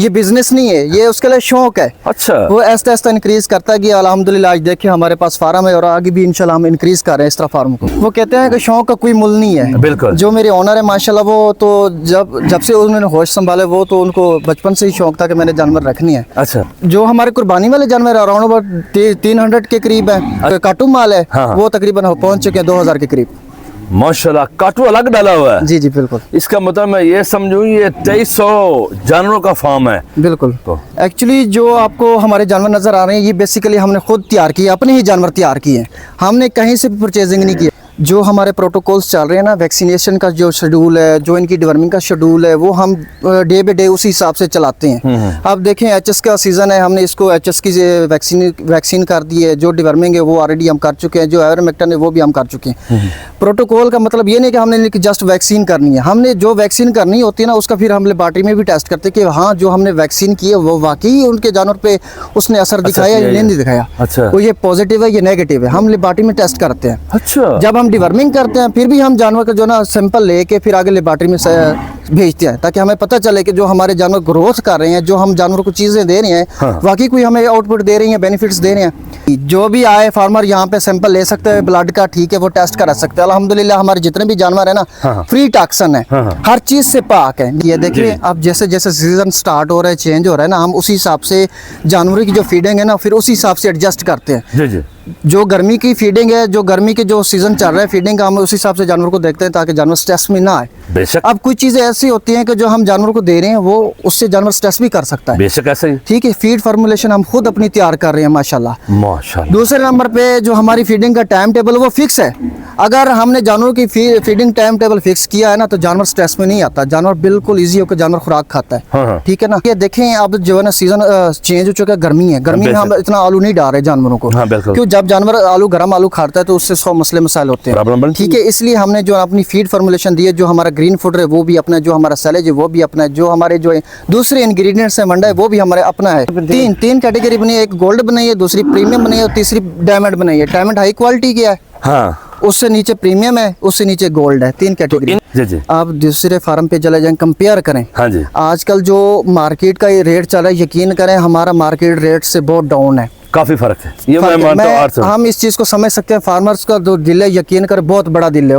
ये बिजनेस नहीं है, ये उसके लिए शौक है। अच्छा, वो ऐसा ऐसा इंक्रीज करता गया। अल्हम्दुलिल्लाह आज देखिए हमारे पास फार्म है और आगे भी इंशाल्लाह हम इंक्रीज कर रहे हैं इस तरह फार्म को। वो कहते हैं कि शौक का कोई मुल नहीं है। बिल्कुल। जो मेरे ओनर है माशाल्लाह, वो तो जब से उन्होंने होश संभाले, वो तो उनको बचपन से ही शौक था कि मैंने जानवर रखनी है। अच्छा, जो हमारे कुर्बानी वाले जानवर अराउंड अबाउट 300 के करीब है। काटू माल है, हाँ। वो तकरीबन पहुंच चुके हैं 2000 के करीब। माशाल्लाह। काटू अलग डाला हुआ है। जी जी बिल्कुल। इसका मतलब मैं ये समझूं ये 2300 जानवरों का फार्म है। बिल्कुल। तो एक्चुअली जो आपको हमारे जानवर नज़र आ रहे हैं, ये बेसिकली हमने खुद तैयार किए, अपने ही जानवर तैयार किए हैं। हमने कहीं से भी परचेजिंग नहीं की। जो हमारे प्रोटोकॉल्स चल रहे हैं ना, वैक्सीनेशन का जो शेड्यूल है, जो इनकी डिवर्मिंग का शेड्यूल है, वो हम डे बाई डे उसी हिसाब से चलाते हैं। अब देखें एचएस का सीज़न है, हमने इसको एचएस की वैक्सीन कर दी है। जो डिवर्मिंग है वो ऑलरेडी हम कर चुके हैं, जो आइवरमेक्टिन है वो भी हम कर चुके हैं। प्रोटोकॉल का मतलब ये नहीं कि हमने जस्ट वैक्सीन करनी है। हमने जो वैक्सीन करनी होती है ना, उसका फिर हम लेबॉर्ट्री में भी टेस्ट करते हैं कि हाँ जो हमने वैक्सीन की है वो वाकई उनके जानवर पे उसने असर दिखाया या नहीं दिखाया। अच्छा, तो ये पॉजिटिव है या नेगेटिव है, हम लेबॉर्ट्री में टेस्ट करते हैं। अच्छा, जब हम डिवर्मिंग करते हैं फिर भी हम जानवर का जो ना सैंपल लेके फिर आगे लेबॉर्ट्री में भेजते हैं, ताकि हमें पता चले कि जो हमारे जानवर ग्रोथ कर रहे हैं, जो हम जानवरों को चीज़ें दे रहे हैं, हाँ। वाकई कोई हमें आउटपुट दे रही हैं, बेनिफिट्स दे रहे हैं। जो भी आए फार्मर यहाँ पे सैंपल ले सकते हैं ब्लड का, ठीक है, वो टेस्ट करा सकते हैं। अल्हम्दुलिल्लाह हमारे जितने भी जानवर है ना, हाँ। फ्री टॉक्सन है, हाँ। हर चीज़ से पाक है। ये देखिए जी। अब जैसे जैसे सीजन स्टार्ट हो रहा है, चेंज हो रहा है ना, हम उसी हिसाब से जानवरों की जो फीडिंग है ना, फिर उसी हिसाब से एडजस्ट करते हैं। जी जी। जो गर्मी की फीडिंग है, जो गर्मी के जो सीजन चल रहा है फीडिंग का, हम उस हिसाब से जानवर को देखते हैं ताकि जानवर स्ट्रेस में ना आए। बेशक। अब कुछ चीज़ें ऐसी होती हैं कि जो हम जानवर को दे रहे हैं वो उससे जानवर स्ट्रेस भी कर सकता है। बेशक ऐसे ही। ठीक है, फीड फार्मूलेशन हम खुद अपनी तैयार कर रहे हैं माशाल्लाह। माशाल्लाह। दूसरे नंबर पे जो हमारी फीडिंग का टाइम टेबल वो फिक्स है। अगर हमने जानवरों की फीडिंग टाइम टेबल फिक्स किया है ना, तो जानवर स्ट्रेस में नहीं आता, जानवर बिल्कुल ईजी होकर जानवर खुराक खाता है। हाँ, हाँ। ठीक है ना। ये देखें अब जो है ना सीजन चेंज हो चुका है, गर्मी है, गर्मी में हम इतना आलू नहीं डाल रहे जानवरों को। हाँ, बिल्कुल। क्यों, जब जानवर आलू गर्म आलू खाता है तो उससे 100 मसले मसाइल होते हैं। ठीक है, इसलिए हमने जो अपनी फीड फार्मूलेशन दी है, जो हमारा ग्रीन फूड है वो भी अपना, जो हमारा सैलेज है वो भी अपना है, जो हमारे जो दूसरे इंग्रेडिएंट्स है मंडा है वो भी हमारे अपना है। तीन कैटेगरी बनी है, एक गोल्ड बनाई है, दूसरी प्रीमियम बनाई है और तीसरी डायमंड बनाई है। डायमंड हाई क्वालिटी की है, हाँ, उससे नीचे प्रीमियम है, उससे नीचे गोल्ड है। 3 कैटेगरी। जी जी। आप दूसरे फार्म पे चले जाएं, कंपेयर करें। हाँ जी। आजकल जो मार्केट का ये रेट चल रहा है, यकीन करें हमारा मार्केट रेट से बहुत डाउन है, काफी फर्क है। ये मैं मानता हूं। हम इस चीज को समझ सकते हैं। फार्मर्स का जो दिल है, यकीन कर बहुत बड़ा दिल है।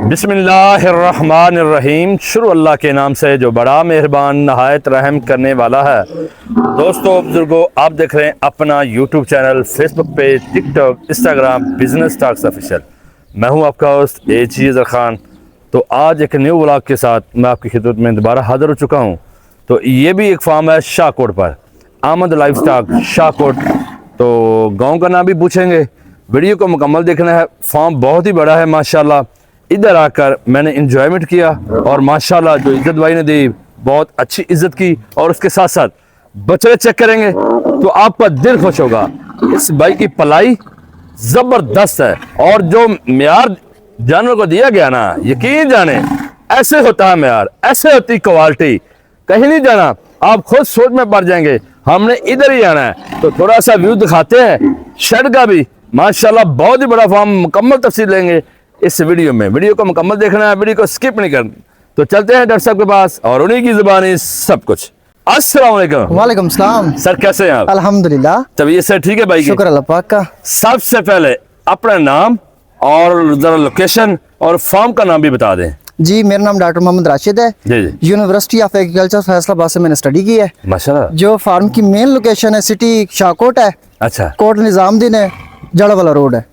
बिस्मिल्लाहिर्रहमानिर्रहीम। शुरू अल्लाह के नाम से जो बड़ा मेहरबान नहायत रहम करने वाला है। दोस्तों बुजुर्गों, आप देख रहे हैं अपना YouTube channel, Facebook page, TikTok, Instagram business talks official. मैं हूं आपका होस्ट एजी अजहर खान। तो आज एक न्यू व्लॉग के साथ मैं आपकी खिदमत में दोबारा हाजिर हो चुका हूं। तो ये भी एक फार्म है शाहकोट पर, आमद लाइफ स्टॉक शाहकोट। तो गांव का नाम भी पूछेंगे। वीडियो को मुकम्मल देखना है। फार्म बहुत ही बड़ा है माशाल्लाह। इधर आकर मैंने इंजॉयमेंट किया और माशाल्लाह जो इज्जत भाई ने दी, बहुत अच्छी इज्जत की। और उसके साथ साथ बछड़े चेक करेंगे तो आपका दिल खुश होगा। इस भाई की पलाई जबरदस्त है और जो म्यार जानवर को दिया गया ना, यकीन जाने ऐसे होता है म्यार, ऐसे होती क्वालिटी, कहीं नहीं जाना, आप खुद सोच में पड़ जाएंगे। हमने इधर ही आना है। तो थोड़ा सा व्यू दिखाते हैं शेड का भी। माशाल्लाह बहुत ही बड़ा फार्म, मुकम्मल तफसील लेंगे इस वीडियो में। वीडियो को मुकम्मल देखना है, वीडियो को स्किप नहीं करना। तो चलते हैं डॉक्टर साहब के पास और उन्हीं की जुबानी सब कुछ। अस्सलाम वालेकुम। वालेकुम सलाम। सर कैसे हैं आप? अल्हम्दुलिल्लाह। तबीयत सर ठीक है भाई? शुक्र अल्लाह पाक का। सबसे पहले अपना नाम और जरा लोकेशन और फार्म का नाम भी बता दें। जी, मेरा नाम डॉक्टर मोहम्मद राशिद है। जी जी। यूनिवर्सिटी ऑफ एग्रीकल्चर फैसलाबाद से मैंने स्टडी की है। माशाल्लाह। जो फार्म की मेन लोकेशन है सिटी शाहकोट है। अच्छा। कोट निजामुद्दीन है, जड़ा वाला रोड है।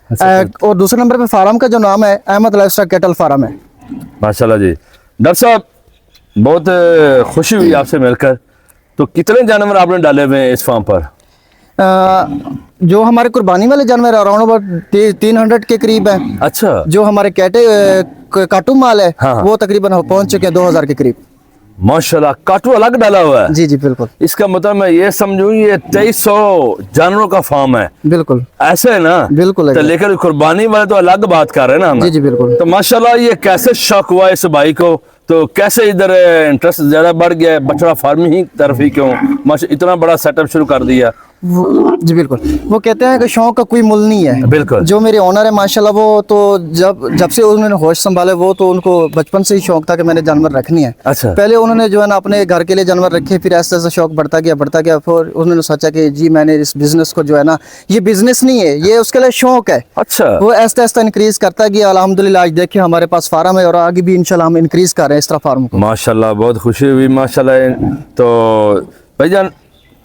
और दूसरे नंबर पे फार्म का जो नाम है अहमद लाइफस्टॉक कैटल फार्म है। माशाल्लाह जी। डॉक्टर साहब बहुत खुशी हुई आपसे मिलकर। तो कितने जानवर आपने डाले हुए हैं इस फार्म पर? जो हमारे कुर्बानी वाले जानवर अराउंड अबाउट 300 के करीब है। अच्छा। जो हमारे काटू माल है, हाँ। वो तकरीबन पहुंच चुके हैं 2000 के करीब। माशाल्लाह। काटू अलग डाला हुआ है। जी जी बिल्कुल। इसका मतलब मैं ये समझूं ये 2300 जानवरों का फार्म है। बिल्कुल ऐसे है ना? बिल्कुल। तो लेकर कुर्बानी वाले तो अलग बात कर रहे हैं ना हम। जी जी बिल्कुल। तो माशाल्लाह ये कैसे शौक हुआ इस भाई को? तो कैसे इधर इंटरेस्ट ज्यादा बढ़ गया? बछड़ा फार्मिंग ही तरफ ही क्यों? माशा इतना बड़ा सेटअप शुरू कर दिया? जी बिल्कुल, वो कहते हैं कि शौक का कोई मुल नहीं है। बिल्कुल। जो मेरे ओनर है माशाल्लाह, वो तो जब से उन्होंने होश संभाले, वो तो उनको बचपन से ही शौक था कि मैंने जानवर रखनी है। अच्छा। पहले उन्होंने जो है ना अपने घर के लिए जानवर रखे, फिर ऐसे ऐसे शौक बढ़ता गया। फिर उन्होंने सोचा कि जी मैंने इस बिजनेस को जो है ना, ये बिजनेस नहीं है, ये उसके लिए शौक है। अच्छा। वो ऐसा ऐसा इंक्रीज करता गया। अल्हम्दुलिल्लाह आज देखिए हमारे पास फार्म है और आगे भी इंशाल्लाह हम इंक्रीज कर रहे हैं इस तरह फार्म को। माशाल्लाह, बहुत खुशी हुई माशाल्लाह। तो भाईजान,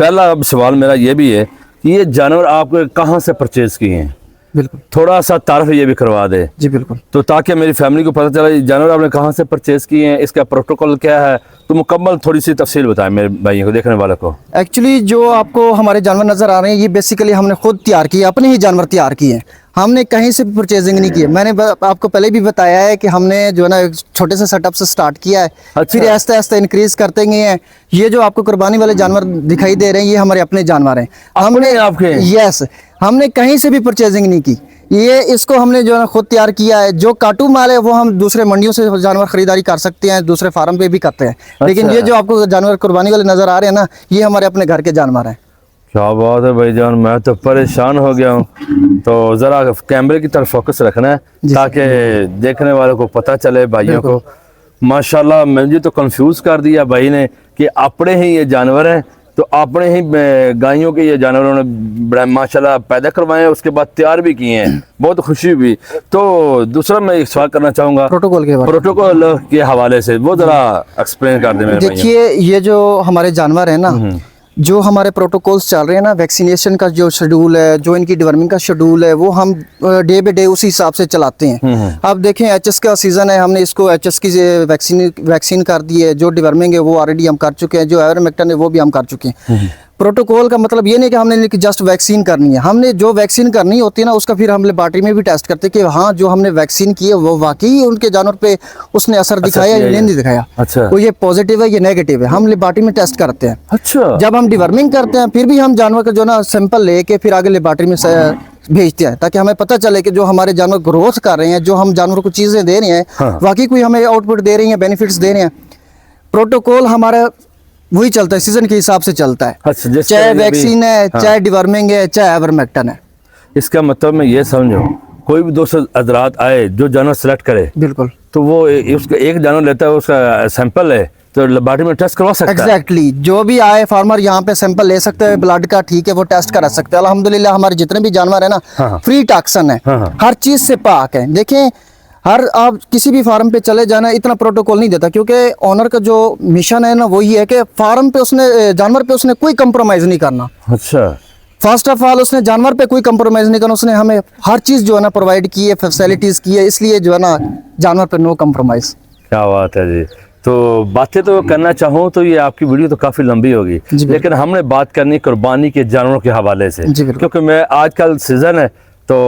पहला अब सवाल मेरा ये भी है कि ये जानवर आपको कहाँ से परचेज किए हैं? बिल्कुल। थोड़ा सा तारफ ये भी करवा दे जी बिल्कुल। तो ताकि मेरी फैमिली को पता चला ये जानवर आपने कहाँ से परचेज किए हैं, इसका प्रोटोकॉल क्या है, तो मुकम्मल थोड़ी सी तफसील बताएं मेरे भाइयों को, देखने वाले को। एक्चुअली जो आपको हमारे जानवर नज़र आ रहे हैं, ये बेसिकली हमने खुद तैयार किए, अपने ही जानवर तैयार किए हैं। हमने कहीं से भी परचेजिंग नहीं की है। मैंने आपको पहले भी बताया है कि हमने जो है ना एक छोटे से सेटअप से स्टार्ट किया है। अच्छा। फिर आहिस्ता आहिस्ता इंक्रीज करते गए हैं। ये जो आपको कुर्बानी वाले जानवर दिखाई दे रहे हैं, ये हमारे अपने जानवर हैं। हमने आपके? यस, हमने कहीं से भी परचेजिंग नहीं की। ये इसको हमने जो है ना खुद तैयार किया है। जो काटू माल है वो हम दूसरे मंडियों से जानवर खरीदारी कर सकते हैं, दूसरे फार्म पे भी करते हैं। लेकिन अच्छा। ये जो आपको जानवर कुर्बानी वाले नजर आ रहे हैं ना, ये हमारे अपने घर के जानवर हैं। क्या बात है भाईजान, मैं तो परेशान हो गया हूँ। तो ज़रा कैमरे की तरफ फोकस रखना है ताकि देखने वालों को पता चले, भाइयों को। माशाल्लाह, मुझे तो कंफ्यूज कर दिया भाई ने कि अपने ही ये जानवर हैं, तो अपने ही गायों के ये जानवरों ने माशाल्लाह पैदा करवाए हैं, उसके बाद तैयार भी किए हैं। बहुत खुशी हुई। तो दूसरा मैं एक सवाल करना चाहूँगा प्रोटोकॉल के बारे में। प्रोटोकॉल के हवाले से, वो ज़रा एक्सप्लेन कर दें मेरे भाइयों। देखिए, ये जो हमारे जानवर है ना, जो हमारे प्रोटोकॉल्स चल रहे हैं ना, वैक्सीनेशन का जो शेड्यूल है, जो इनकी डिवर्मिंग का शेड्यूल है, वो हम डे बाई डे उसी हिसाब से चलाते हैं। अब देखें, एचएस का सीज़न है, हमने इसको एचएस की वैक्सीन कर दी है। जो डिवर्मिंग है वो ऑलरेडी हम कर चुके हैं, जो आइवरमेक्टिन है वो भी हम कर चुके हैं। प्रोटोकॉल का मतलब ये नहीं कि हमने जस्ट वैक्सीन करनी है। हमने जो वैक्सीन करनी होती है ना, उसका फिर हम लेबॉरेटरी में भी टेस्ट करते हैं कि हाँ, जो हमने वैक्सीन की है वो वाकई उनके जानवर पे उसने असर दिखाया या नहीं दिखाया। अच्छा। तो ये पॉजिटिव है या नेगेटिव है, हम लेबॉरेटरी में टेस्ट करते हैं। अच्छा। जब हम डिवर्मिंग करते हैं, फिर भी हम जानवर का जो ना सैंपल लेके फिर आगे लेबॉरेटरी में भेजते हैं, ताकि हमें पता चले कि जो हमारे जानवर ग्रोथ कर रहे हैं, जो हम जानवर को चीज़ें दे रहे हैं, हाँ। वाकई कोई हमें आउटपुट दे रही हैं, बेनिफिट्स दे रहे हैं। प्रोटोकॉल हमारा वही चलता है, सीजन के हिसाब से चलता है। अच्छा, चाहे वैक्सीन है, चाहे डिवर्मिंग है, चाहे आइवरमेक्टिन है। इसका मतलब मैं ये समझूं, कोई भी दोस्त हजरात आए जो जानवर सेलेक्ट करे, बिल्कुल। तो वो उसका एक जानवर लेता है, उसका सैंपल है, तो लेबॉरेटरी में टेस्ट करवा सकता है। एग्जैक्टली, जो भी आए फार्मर यहाँ पे सैंपल ले सकते हैं ब्लड का, ठीक है, वो टेस्ट करा सकते हैं। अल्हम्दुलिल्लाह हमारे जितने भी जानवर है ना, हाँ। फ्री टॉक्सन है, हाँ। हर चीज से पाक है। देखें, हर आप किसी भी फार्म पे चले जाना, इतना प्रोटोकॉल नहीं देता, क्योंकि ओनर का जो मिशन है ना, वो ये है कि फार्म पे उसने जानवर पे उसने कोई कंप्रोमाइज नहीं करना। अच्छा। फर्स्ट ऑफ ऑल उसने जानवर पे कोई कंप्रोमाइज नहीं करना। उसने हमें हर चीज जो है ना प्रोवाइड की है, फैसिलिटीज की है, इसलिए जो है ना जानवर पे नो कंप्रोमाइज। क्या बात है जी। तो बातें तो करना चाहूँ तो ये आपकी वीडियो तो काफ़ी लंबी होगी, लेकिन हमने बात करनी कुर्बानी के जानवरों के हवाले से, क्योंकि मैं आजकल सीज़न है तो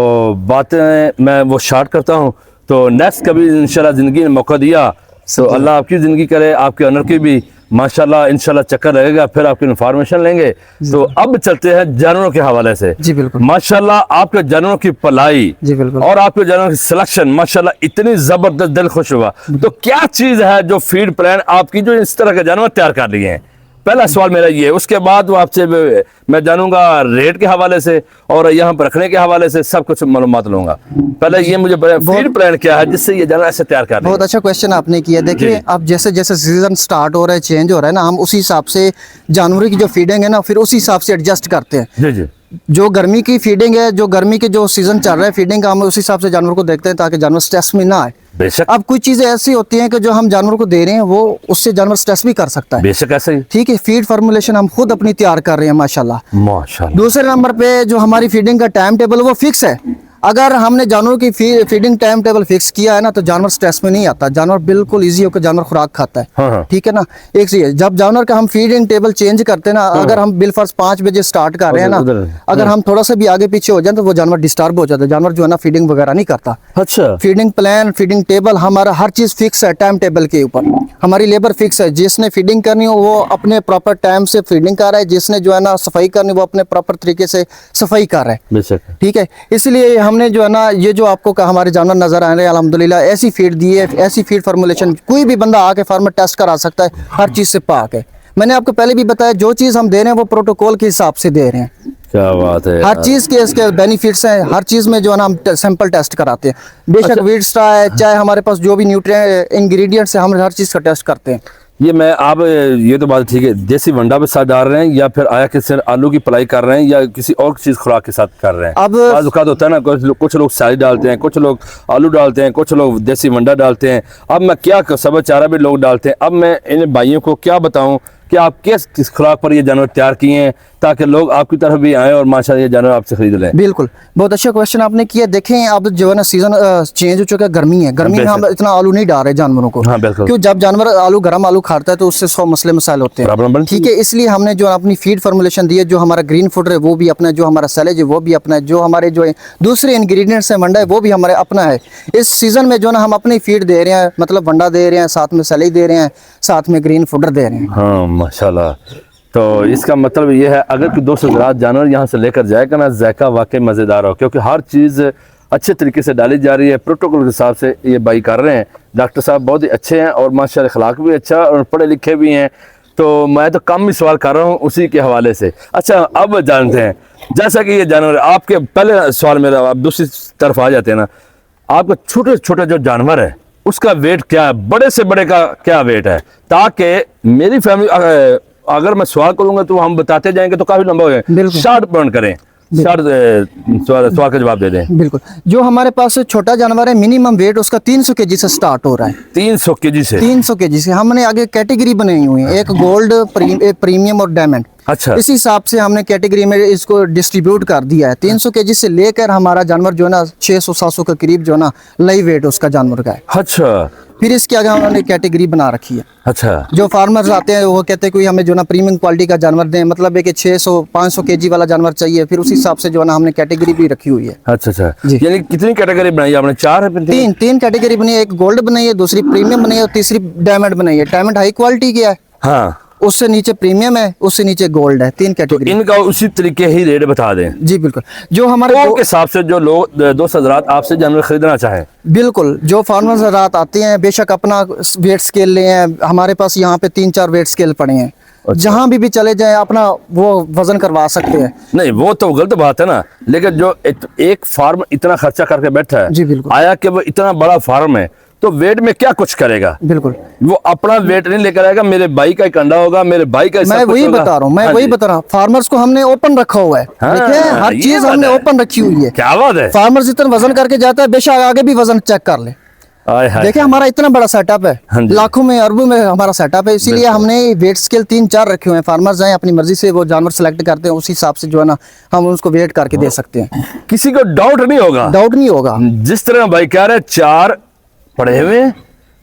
बातें मैं वो शार्ट करता हूँ। तो नेक्स्ट कभी इंशाल्लाह ज़िंदगी में मौका दिया तो अल्लाह आपकी ज़िंदगी करे, आपके ऑनर की भी माशाल्लाह इंशाल्लाह चक्कर रहेगा, फिर आपकी इन्फॉर्मेशन लेंगे। तो अब चलते हैं जानवरों के हवाले से। जी बिल्कुल। माशाल्लाह आपके जानवरों की पलाई, जी बिल्कुल, और आपके जानवरों की सिलेक्शन माशाल्लाह इतनी जबरदस्त, दिल खुश हुआ। तो क्या चीज है जो फीड प्लान आपकी जो इस तरह के जानवर तैयार कर लिए हैं? पहला सवाल मेरा ये है। उसके बाद वो आपसे मैं जानूंगा रेट के हवाले से और यहाँ पर रखने के हवाले से सब कुछ मालूमात लूंगा। पहले ये मुझे फीड प्लान क्या है जिससे ये जानवर ऐसे तैयार कर रहे हैं? बहुत अच्छा क्वेश्चन आपने किया। देखिए, अब जैसे जैसे सीजन स्टार्ट हो रहा है, चेंज हो रहा है ना, हम उसी हिसाब से जानवरों की जो फीडिंग है ना, फिर उसी हिसाब से एडजस्ट करते हैं। जी जी। जो गर्मी की फीडिंग है, जो गर्मी के जो सीजन चल रहा है फीडिंग का, हम उस हिसाब से जानवर को देखते हैं ताकि जानवर स्ट्रेस में ना आए। बेशक। अब कुछ चीजें ऐसी होती हैं कि जो हम जानवर को दे रहे हैं वो उससे जानवर स्ट्रेस भी कर सकता है। बेशक ऐसे ही। ठीक है, फीड फार्मूलेशन हम खुद अपनी तैयार कर रहे हैं माशाल्लाह। माशाल्लाह। दूसरे नंबर पे जो हमारी फीडिंग का टाइम टेबल वो फिक्स है। अगर हमने जानवरों की फीडिंग टाइम टेबल फिक्स किया है ना, तो जानवर स्ट्रेस में नहीं आता, जानवर बिल्कुल इजी होकर जानवर खुराक खाता है। हाँ। ठीक है ना। एक चीज, जब जानवर का हम फीडिंग टेबल चेंज करते हैं ना, अगर हम बिलफर्ज 5 बजे स्टार्ट कर रहे हैं ना, अगर हम थोड़ा सा भी आगे पीछे हो जाए तो वो जानवर डिस्टर्ब हो जाता है, जानवर जो है ना फीडिंग वगैरह नहीं करता। अच्छा। फीडिंग प्लान, फीडिंग टेबल, हमारा हर चीज फिक्स है टाइम टेबल के ऊपर। हमारी लेबर फिक्स है, जिसने फीडिंग करनी हो वो अपने प्रॉपर टाइम से फीडिंग कर रहा है, जिसने जो है ना सफाई करनी वो अपने प्रॉपर तरीके से सफाई कर रहा है। बेशक। ठीक है, इसलिए हमने जो है ना ये जो आपको हमारे जानवर नजर आ रहे हैं, अल्हम्दुलिल्लाह ऐसी फीड दी है, ऐसी फीड फार्मूलेशन कोई भी बंदा आके फार्मर टेस्ट करा सकता है, हर चीज से पाक है। मैंने आपको पहले भी बताया, जो चीज हम दे रहे हैं वो प्रोटोकॉल के हिसाब से दे रहे हैं। क्या बात है हर यार। चीज़ के इसके बेनिफिट्स हैं, हर चीज़ में जो है ना हम सैंपल टेस्ट कराते हैं। बेशक अच्छा। वीट स्ट्रा है, चाहे हमारे पास जो भी न्यूट्रिएंट इंग्रेडिएंट्स है, हम हर चीज़ का टेस्ट करते हैं। ये मैं आप ये तो बात ठीक है, देसी वंडा पे साथ डाल रहे हैं या फिर आया कि सिर्फ आलू की पलाई कर रहे हैं या किसी और चीज खुराक के साथ कर रहे हैं? अब बाज़ औक़ात होता है ना, कुछ लोग सारी डालते हैं, कुछ लोग आलू डालते हैं, कुछ लोग देसी वंडा डालते हैं। अब मैं क्या सब चारा भी लोग डालते हैं। अब मैं इन भाइयों को क्या बताऊं कि आप किस खुराक पर ये जानवर तैयार किए हैं ताकि लोग आपकी तरफ भी आए और माशाल्लाह ये जानवर आपसे खरीद लें? बिल्कुल, बहुत अच्छा क्वेश्चन आपने किया। देखें अब जो है ना सीजन चेंज हो चुका है, गर्मी है, गर्मी में हम इतना आलू नहीं डाल रहे जानवरों को। हाँ, बिल्कुल। क्यों, जब जानवर आलू गर्म आलू खाता है तो उससे 100 मसले मसाइल होते प्रॉब्लम हैं। बनती ठीक है, इसलिए हमने जो अपनी फीड फॉर्मुलेशन दी है, जो हमारा ग्रीन फूड है वो भी अपना, जो हमारा सैलेज है वो भी अपना है, जो हमारे जो दूसरे इंग्रेडिएंट्स है वंडा है वो भी हमारे अपना है। इस सीजन में जो ना हम अपनी फीड दे रहे हैं, मतलब वंडा दे रहे हैं, साथ में सैलेज दे रहे हैं, साथ में ग्रीन फूडर दे रहे हैं। हाँ माशाल्लाह। तो इसका मतलब ये है अगर कोई 200 ज़रात जानवर यहाँ से लेकर जाएगा ना, जायका वाकई मज़ेदार हो, क्योंकि हर चीज़ अच्छे तरीके से डाली जा रही है, प्रोटोकॉल के हिसाब से ये भाई कर रहे हैं। डॉक्टर साहब बहुत ही अच्छे हैं और माशाल्लाह अखलाक भी अच्छा और पढ़े लिखे भी हैं। तो मैं तो कम ही सवाल कर रहा हूँ उसी के हवाले से। अच्छा, अब जानते हैं, जैसा कि ये जानवर आपके पहले सवाल मेरा, आप दूसरी तरफ आ जाते हैं ना, आपका छोटे छोटे जो जानवर है उसका वेट क्या है, बड़े से बड़े का क्या वेट है, ताकि मेरी फैमिली अगर मैं सवाल करूंगा तो हम बताते जाएंगे तो काफी लंबा हो जाएगा। बिल्कुल। शॉर्ट बर्न करें, शॉर्ट सवाल का जवाब दे दें। बिल्कुल, जो हमारे पास छोटा जानवर है मिनिमम वेट उसका 300 केजी से स्टार्ट हो रहा है। 300 केजी से? 300 केजी से हमने आगे कैटेगरी बनाई हुई है, एक गोल्ड, प्रीमियम और डायमंड। अच्छा। इसी हिसाब से हमने कैटेगरी में इसको डिस्ट्रीब्यूट कर दिया है। 300 केजी से लेकर हमारा जानवर जो है ना 600-700 के करीब जो है ना लाइव वेट उसका जानवर का है। अच्छा फिर इसके आगे हमने कैटेगरी बना रखी है। अच्छा। जो फार्मर्स आते हैं वो कहते हैं कोई हमें जो ना प्रीमियम क्वालिटी का जानवर दें, मतलब है कि 600-500 केजी वाला जानवर चाहिए, फिर उसी हिसाब से जो है ना हमने कैटेगरी भी रखी हुई है। अच्छा अच्छा, जी। यानी कितनी कैटेगरी बनाई आपने? 4 है? तीन कैटेगरी बनी है, एक गोल्ड बनाई है, दूसरी प्रीमियम बनाई है और तीसरी डायमंड बनाई है। डायमंड हाई क्वालिटी की है, हाँ, उससे नीचे प्रीमियम है, उससे नीचे गोल्ड है। 3 तो कैटेगरी। इनका उसी तरीके ही रेट बता दें। जी बिल्कुल, जो हमारे के हिसाब से जो लोग 200 ज़रात आपसे जानवर खरीदना चाहें, बिल्कुल जो फार्मर्स रात आते हैं बेशक अपना वेट स्केल ले हैं, हमारे पास यहाँ पे 3-4 वेट स्केल पड़े हैं। अच्छा। जहाँ भी चले जाएं अपना वो वजन करवा सकते हैं। नहीं वो तो गलत बात है ना, लेकिन जो एक फार्म इतना खर्चा करके बैठा है, जी बिल्कुल। आया कि वो इतना बड़ा फार्म है तो वेट में क्या कुछ करेगा? बिल्कुल, वो अपना वेट नहीं लेकर आएगा, मेरे भाई का एक अंडा होगा, मेरे भाई का मैं वही बता रहा हूँ, हाँ जी। फार्मर्स को हमने ओपन रखा हुआ है। हाँ, देखिए हर ये चीज बात हमने है। ओपन रखी हुई है। क्या बात है। फार्मर जितना वजन करके जाता है बेशक आगे भी वजन चेक कर ले। आय हाय। देखिए हमारा इतना बड़ा सेटअप हाँ है, जी। लाखों में अरबों में हमारा सेटअप है, इसीलिए हमने वेट स्केल 3-4 रखे हुए हैं। फार्मर्स आए अपनी मर्जी से वो जानवर सेलेक्ट करते हैं, उसी हिसाब से जो है ना हम उसको वेट करके दे सकते हैं। किसी को डाउट नहीं होगा, डाउट नहीं होगा। जिस तरह भाई कह रहे 4 पड़े हुए हैं,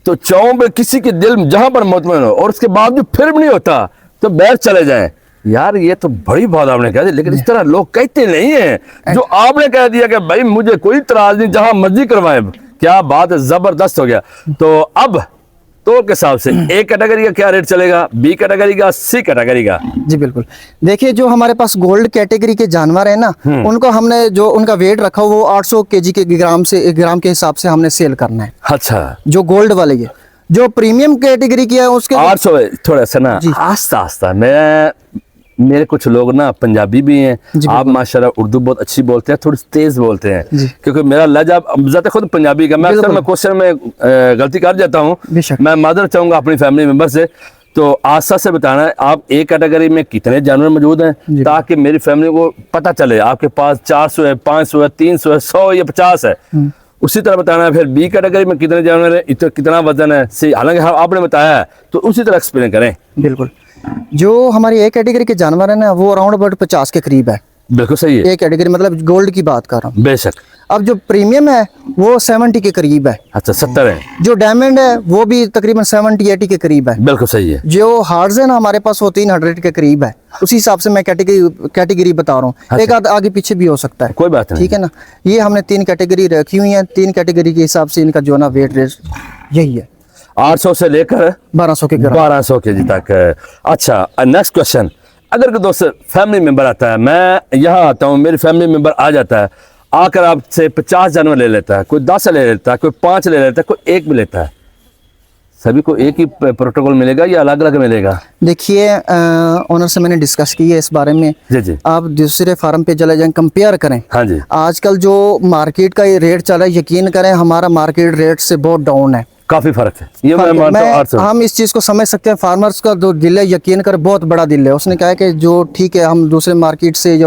तो 4 पे किसी के दिल जहां पर मुतमईन हो और उसके बाद भी फिर भी नहीं होता तो बैठ चले जाए। यार ये तो बड़ी बात आपने कह दी, लेकिन इस तरह लोग कहते नहीं है। जो आपने कह दिया कि भाई मुझे कोई इतराज नहीं, जहां मर्जी करवाए, क्या बात है, जबरदस्त हो गया। तो अब तो के हिसाब से ए कैटेगरी का क्या रेट चलेगा, बी कैटेगरी का, सी कैटेगरी का? जी बिल्कुल, देखिए जो हमारे पास गोल्ड कैटेगरी के जानवर है ना, उनको हमने जो उनका वेट रखा वो 800 केजी के ग्राम के हिसाब से हमने सेल करना है। अच्छा, जो गोल्ड वाले है। जो प्रीमियम कैटेगरी की है उसके 800 थोड़ा सा ना आस्ता आस्ता। मेरे कुछ लोग ना पंजाबी भी हैं, आप माशाल्लाह उर्दू बहुत अच्छी बोलते हैं, थोड़ी तेज बोलते हैं, क्योंकि मेरा लहजा ज़्यादा खुद पंजाबी का, मैं अक्सर मैं क्वेश्चन में गलती कर जाता हूँ, मैं मादर चाहूँगा अपनी फैमिली मेंबर से। तो आस्था से बताना है आप एक कैटेगरी में कितने जानवर मौजूद हैं, ताकि मेरी फैमिली को पता चले आपके पास 400 है, 500 है, 300 है, 100 या 50 है। उसी तरह बताना है फिर बी कैटेगरी में कितने जानवर है, कितना वजन है, सही, हालांकि आपने बताया है तो उसी तरह एक्सप्लेन करें। बिल्कुल, जो हमारी एक कैटेगरी के जानवर है ना वो अराउंड अबाउट 50 के करीब है। बिल्कुल सही है, एक कैटेगरी मतलब गोल्ड की बात कर रहा हूँ। बेशक। अब जो प्रीमियम है वो 70 के करीब है। अच्छा, 70 है। जो डायमंड है वो भी तकरीबन 70-80 के करीब है। बिल्कुल सही है। जो हार्ड्स है ना हमारे पास वो 300 के करीब है। उसी हिसाब से मैं कैटेगरी बता रहा हूँ। अच्छा। एक आगे पीछे भी हो सकता है, कोई बात नहीं, ठीक है ना। ये हमने 3 कैटेगरी रखी हुई है, 3 कैटेगरी के हिसाब से इनका जो ना वेट रेट यही है, 800 से लेकर 1200 के ग्राम। 1200 के जी तक। अच्छा, नेक्स्ट क्वेश्चन, अगर कोई दोस्त फैमिली मेंबर आता है, मैं यहाँ आता हूँ, मेरी फैमिली मेंबर आ जाता है, आकर आपसे 50 जानवर ले लेता है, कोई 10 ले लेता है, कोई 5 ले लेता है, कोई 1 भी लेता है, सभी को एक ही प्रोटोकॉल मिलेगा या अलग अलग मिलेगा? देखिए ऑनर से मैंने डिस्कस की है इस बारे में। जी जी। आप दूसरे फार्म पे चले जाएं, कंपेयर करें। हाँ जी। आजकल जो मार्केट का ये रेट चल रहा है, यकीन करें हमारा मार्केट रेट से बहुत डाउन है। काफी फर्क है, ये मैं मानता हूँ 800। हम इस चीज़ को समझ सकते हैं। फार्मर्स का जो दिल है, यकीन कर बहुत बड़ा दिल है। उसने कहा कि जो ठीक है, हम दूसरे मार्केट से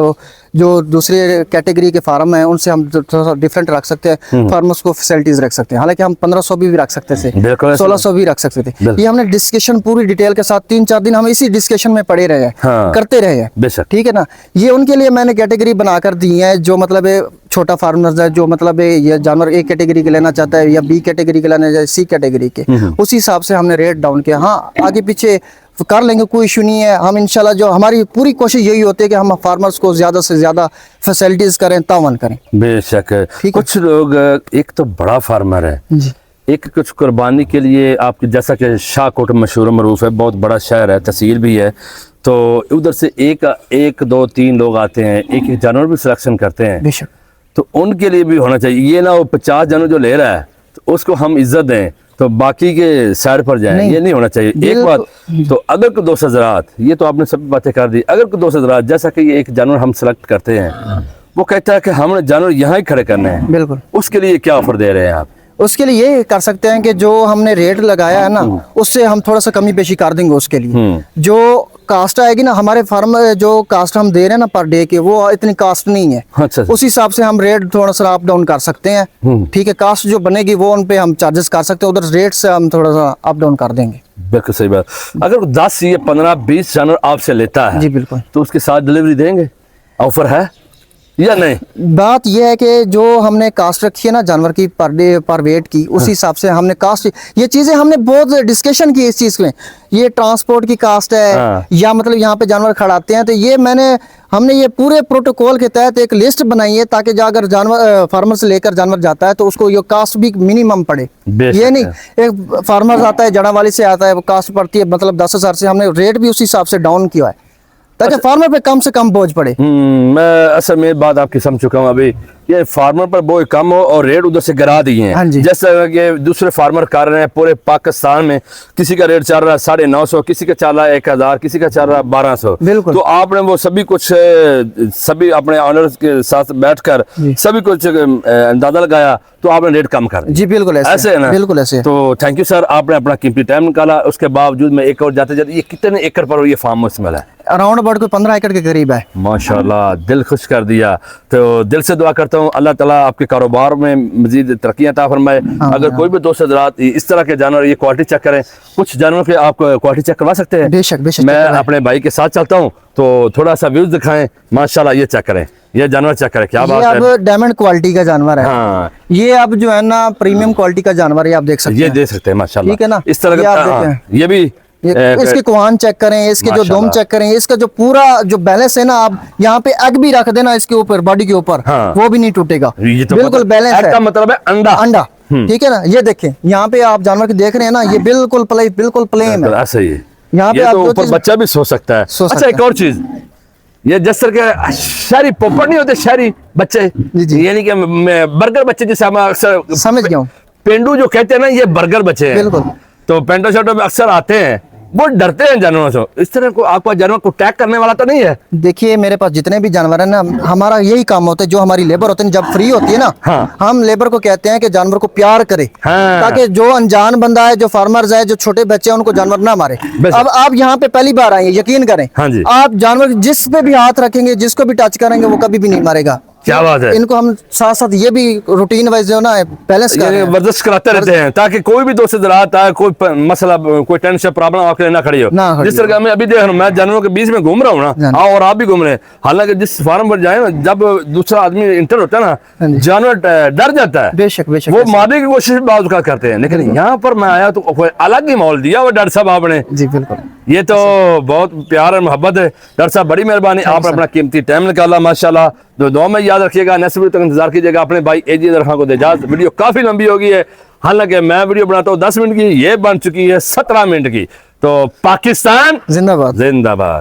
जो दूसरे कैटेगरी के फार्म हैं उनसे हम थोड़ा सा डिफरेंट रख सकते हैं, फार्मर्स को फैसिलिटीज रख सकते हैं। हालांकि हम 1500 भी रख सकते थे, 1600 भी रख सकते थे। ये हमने डिस्कशन पूरी डिटेल के साथ 3-4 दिन हम इसी डिस्कशन में पड़े रहे हैं, हाँ, करते रहे हैं। बेशक, ठीक है ना। ये उनके लिए मैंने कैटेगरी बनाकर दी है, जो मतलब है छोटा फार्मर्स है, जो मतलब है ये जानवर ए कैटेगरी के लेना चाहता है या बी कैटेगरी के लेना चाहता है, सी कैटेगरी के, उसी हिसाब से हमने रेट डाउन किया। हाँ, आगे पीछे कर लेंगे, कोई इशू नहीं है। हम इंशाल्लाह, जो हमारी पूरी कोशिश यही होती है कि हम फार्मर्स को ज़्यादा से ज़्यादा फैसिलिटीज़ करें, तावन करें। बेशक। कुछ लोग, एक तो बड़ा फार्मर है जी, एक कुछ कुर्बानी के लिए, आपकी जैसा कि शाहकोट मशहूर मरूफ है, बहुत बड़ा शहर है, तहसील भी है, तो उधर से एक 2-3 लोग आते हैं, एक एक जानवर भी सिलेक्शन करते हैं। बेशक। तो उनके लिए भी होना चाहिए। ये ना वो 50 जानवर जो ले रहा है तो उसको हम इज्जत दें तो बाकी के साइड पर जाएं, ये नहीं होना चाहिए। एक बात तो, अगर कोई दोस्त हजरात, ये तो आपने सब बातें कर दी, अगर कोई दोस्त हजरात जैसा कि ये एक जानवर हम सिलेक्ट करते हैं, वो कहता है कि हमने जानवर यहाँ ही खड़े करने हैं, बिल्कुल, उसके लिए क्या ऑफर दे रहे हैं आप? उसके लिए ये कर सकते हैं कि जो हमने रेट लगाया है ना, उससे हम थोड़ा सा कमी पेशी कर देंगे उसके लिए। जो कास्ट आएगी ना, हमारे फार्म जो कास्ट हम दे रहे हैं ना पर डे के, वो इतनी कास्ट नहीं है। अच्छा। उस हिसाब से हम रेट थोड़ा सा अप डाउन कर सकते हैं। ठीक है, कास्ट जो बनेगी वो उन पे हम चार्जेस कर सकते हैं, उधर रेट से हम थोड़ा सा अप डाउन कर देंगे। बिल्कुल सही बात। अगर 10 या 15-20 जानवर आपसे लेता है, जी बिल्कुल, तो उसके साथ डिलीवरी देंगे? ऑफर है या नहीं? बात यह है कि जो हमने कास्ट रखी है ना जानवर की पर डे पर वेट की, उस हिसाब से हमने कास्ट, ये चीजें हमने बहुत डिस्कशन की इस चीज में। ये ट्रांसपोर्ट की कास्ट है या मतलब यहाँ पे जानवर खड़ाते हैं, तो ये हमने ये पूरे प्रोटोकॉल के तहत एक लिस्ट बनाई है, ताकि अगर जानवर फार्मर से लेकर जानवर जाता है तो उसको ये कास्ट भी मिनिमम पड़े। ये नहीं एक फार्मर आता है जड़ावाली से आता है, वो कास्ट पड़ती है मतलब 10,000 से, हमने रेट भी उसी हिसाब से डाउन किया है ताकि फार्मर पे कम से कम बोझ पड़े। मैं असल में बात आपकी समझ चुका हूँ। अभी ये फार्मर पर बोझ कम हो और रेट उधर से गिरा दिए हैं। हाँ जी। जैसे कि दूसरे फार्मर कर रहे हैं पूरे पाकिस्तान में, किसी का रेट चल रहा है 950, किसी का चल रहा है 1000, किसी का चल रहा है 1200। बिल्कुल। तो आपने वो सभी अपने ऑनर्स के साथ बैठकर सभी कुछ अंदाजा लगाया, तो आपने रेट कम कर दिया। जी बिल्कुल ऐसे है ना? बिल्कुल ऐसे। तो थैंक यू सर, आपने अपना कीमती टाइम निकाला। उसके बावजूद में एक और जाते जाते, ये कितने एकड़ पर ये फार्म मुश्तमिल है? अराउंड अबाउट कोई 15 एकड़ के करीब है। माशाल्लाह, दिल खुश कर दिया। तो दिल से दुआ करता हूँ अल्लाह ताला आपके कारोबार में मजीद तरक्कियां अता फरमाए। अगर कोई भी दोस्त हज़रात इस तरह के जानवर, ये क्वालिटी चेक करें, कुछ जानवर के आप क्वालिटी चेक करवा सकते हैं। बेशक बेशक। मैं अपने भाई के साथ चलता हूँ, तो थोड़ा सा व्यूज दिखाएं। माशाल्लाह, ये चेक करें, ये जानवर चेक करें, क्या बात है। अब डायमंड क्वालिटी का जानवर है। हाँ, ये अब जो है ना प्रीमियम क्वालिटी का जानवर है, आप देख सकते हैं। ये देख सकते हैं माशाल्लाह। ठीक है ना, इस तरह का ये भी इसके कोहान चेक करें, इसके जो दोम चेक करें, इसका जो पूरा जो बैलेंस है ना, आप यहाँ पे एग भी रख देना इसके ऊपर, बॉडी के ऊपर, वो भी नहीं टूटेगा। बिल्कुल बैलेंस है। का मतलब है अंडा। ठीक है ना। ये देखें, यहाँ पे आप जानवर की देख रहे हैं ना, ये बिल्कुल प्लेन है। ऐसा ही यहाँ पे तो ऊपर बच्चा भी सो सकता है। अच्छा, एक और चीज, ये जिस तरह के शहरी पोपट नहीं होते, शहरी बच्चे, यानी कि बर्गर बच्चे, जिसे हम अक्सर, समझ गया हूँ, पेंडू जो कहते हैं ना, ये बर्गर बच्चे हैं। बिल्कुल। तो पेंटो शर्टो में अक्सर आते हैं, वो डरते हैं जानवरों से। इस तरह को आपका जानवर को टैग करने वाला तो नहीं है? देखिए, मेरे पास जितने भी जानवर है ना, हमारा यही काम होता है। जो हमारी लेबर होती है जब फ्री होती है ना, हम लेबर को कहते हैं कि जानवर को प्यार करे, ताकि जो अनजान बंदा है, जो फार्मर्स है, जो छोटे बच्चे हैं, उनको जानवर ना मारे। अब आप यहाँ पे पहली बार आए, यकीन करें, आप जानवर जिस पे भी हाथ रखेंगे, जिसको भी टच करेंगे, वो कभी भी नहीं मारेगा। क्या बात है। इनको हम साथ साथ ये भी रूटीन वाइज जो ना बैलेंस वर्जिश कराते रहते हैं, ताकि कोई भी दोस्त रात आए, कोई मसला, कोई टेंशन, प्रॉब्लम आपके लिए ना खड़ी हो। जिस तरह मैं अभी देख रहा हूँ, मैं जानवरों के बीच में घूम रहा हूँ ना, और आप भी घूम रहे हैं। हालांकि जिस फार्म पर जाए ना, जब दूसरा आदमी इंटर होता है ना, जानवर डर जाता है। बेशक बेशक। वो मारने की कोशिश बात करते हैं, लेकिन यहाँ पर मैं आया तो अलग ही माहौल दिया वो डॉक्टर साहब आपने। जी बिल्कुल। ये तो बहुत प्यार और मोहब्बत है। डॉक्टर साहब, बड़ी मेहरबानी, आपने अपना कीमती टाइम निकाला माशाल्लाह। दुआ में याद रखिएगा, नेक्स्ट वीडियो तक इंतजार कीजिएगा। अपने भाई एजी खान को दे इजाजत। वीडियो काफी लंबी हो गई है, हालांकि मैं वीडियो बनाता हूँ 10 मिनट की, ये बन चुकी है 17 मिनट की। तो पाकिस्तान जिंदाबाद। जिंदाबाद।